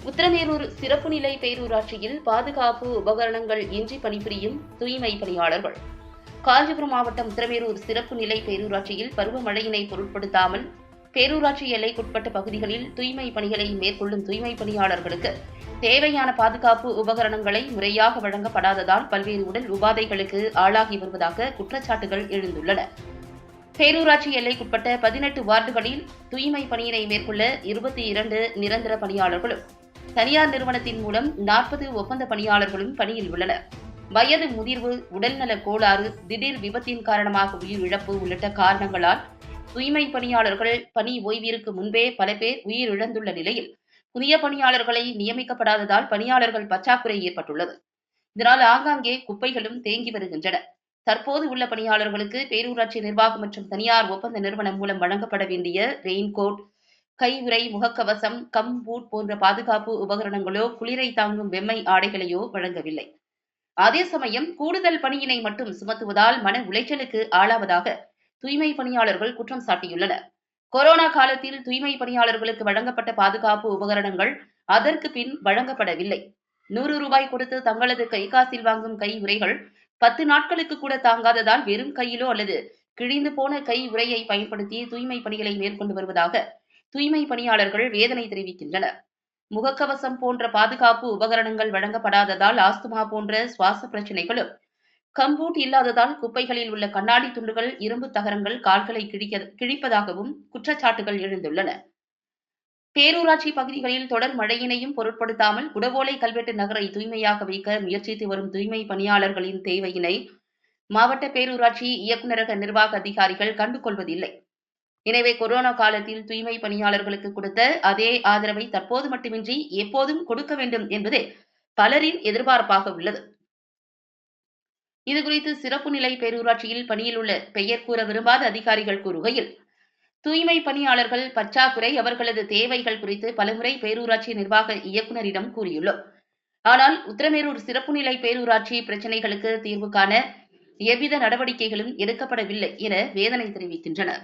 உத்திரமேரூர் சிறப்பு நிலை பேரூராட்சியில் பாதுகாப்பு உபகரணங்கள் இன்றி பணிபுரியும் தூய்மை பணியாளர்கள். காஞ்சிபுரம் மாவட்டம் உத்திரமேரூர் சிறப்பு நிலை பேரூராட்சியில் பருவமழையினை பொருட்படுத்தாமல் பேரூராட்சி எல்லைக்குட்பட்ட பகுதிகளில் தூய்மை பணிகளை மேற்கொள்ளும் தூய்மை பணியாளர்களுக்கு தேவையான பாதுகாப்பு உபகரணங்களை முறையாக வழங்கப்படாததால் பல்வேறு உடல் உபாதைகளுக்கு ஆளாகி வருவதாக குற்றச்சாட்டுகள் எழுந்துள்ளன. பேரூராட்சி எல்லைக்குட்பட்ட 18 வார்டுகளில் தூய்மை பணியினை மேற்கொள்ள 22 நிரந்தர பணியாளர்களும், தனியார் நிறுவனத்தின் மூலம் 40 ஒப்பந்த பணியாளர்களும் பணியில் உள்ளனர். வயது முதிர்வு, உடல்நல கோளாறு, திடீர் விபத்தின் காரணமாக உயிரிழப்பு உள்ளிட்ட காரணங்களால் தூய்மை பணியாளர்கள் பணி ஓய்விற்கு முன்பே பல பேர் உயிரிழந்துள்ள நிலையில் புதிய பணியாளர்களை நியமிக்கப்படாததால் பணியாளர்கள் பற்றாக்குறை ஏற்பட்டுள்ளது. இதனால் ஆங்காங்கே குப்பைகளும் தேங்கி வருகின்றன. தற்போது உள்ள பணியாளர்களுக்கு பேரூராட்சி நிர்வாகம் மற்றும் தனியார் ஒப்பந்த நிறுவனம் மூலம் வழங்கப்பட வேண்டிய ரெயின்கோட், கையுறை, முகக்கவசம், கம் பூட் போன்ற பாதுகாப்பு உபகரணங்களோ, குளிரை தாங்கும் வெம்மை ஆடைகளையோ வழங்கவில்லை. அதே சமயம் கூடுதல் பணியினை மட்டும் சுமத்துவதால் மன உளைச்சலுக்கு ஆளாவதாக தூய்மை பணியாளர்கள் குற்றம் சாட்டியுள்ளனர். கொரோனா காலத்தில் தூய்மை பணியாளர்களுக்கு வழங்கப்பட்ட பாதுகாப்பு உபகரணங்கள் அதற்கு பின் வழங்கப்படவில்லை. 100 ரூபாய் கொடுத்து தங்களது கைகாசில் வாங்கும் கை உறைகள் 10 நாட்களுக்கு கூட தாங்காததால் வெறும் கையிலோ அல்லது கிழிந்து போன கை உறையை பயன்படுத்தி தூய்மை பணிகளை மேற்கொண்டு வருவதாக தூய்மை பணியாளர்கள் வேதனை தெரிவிக்கின்றனர். முகக்கவசம் போன்ற பாதுகாப்பு உபகரணங்கள் வழங்கப்படாததால் ஆஸ்துமா போன்ற சுவாச பிரச்சினைகளும், கம்பூட் இல்லாததால் குப்பைகளில் உள்ள கண்ணாடி துண்டுகள், இரும்பு தகரங்கள் கால்களை கிழிப்பதாகவும் குற்றச்சாட்டுகள் எழுந்துள்ளன. பேரூராட்சி பகுதிகளில் தொடர் மழையினையும் பொருட்படுத்தாமல் குடவோலை கல்வெட்டு நகரை தூய்மையாக வைக்க முயற்சித்து வரும் தூய்மை பணியாளர்களின் தேவையினை மாவட்ட பேரூராட்சி இயக்குநரக நிர்வாக அதிகாரிகள் கண்டுகொள்வதில்லை. எனவே கொரோனா காலத்தில் தூய்மை பணியாளர்களுக்கு கொடுத்த அதே ஆதரவை தற்போது மட்டுமின்றி எப்போதும் கொடுக்க வேண்டும் என்பதே பலரின் எதிர்பார்ப்பாக உள்ளது. இதுகுறித்து சிறப்பு நிலை பேரூராட்சியில் பணியில் உள்ள பெயர் கூற விரும்பாத அதிகாரிகள் கூறுகையில், தூய்மை பணியாளர்கள் பற்றாக்குறை, அவர்களது தேவைகள் குறித்து பலமுறை பேரூராட்சி நிர்வாக இயக்குநரிடம் கூறியுள்ளோம். ஆனால் உத்திரமேரூர் சிறப்பு நிலை பேரூராட்சி பிரச்சினைகளுக்கு தீர்வு காண எவ்வித நடவடிக்கைகளும் எடுக்கப்படவில்லை என வேதனை தெரிவிக்கின்றனர்.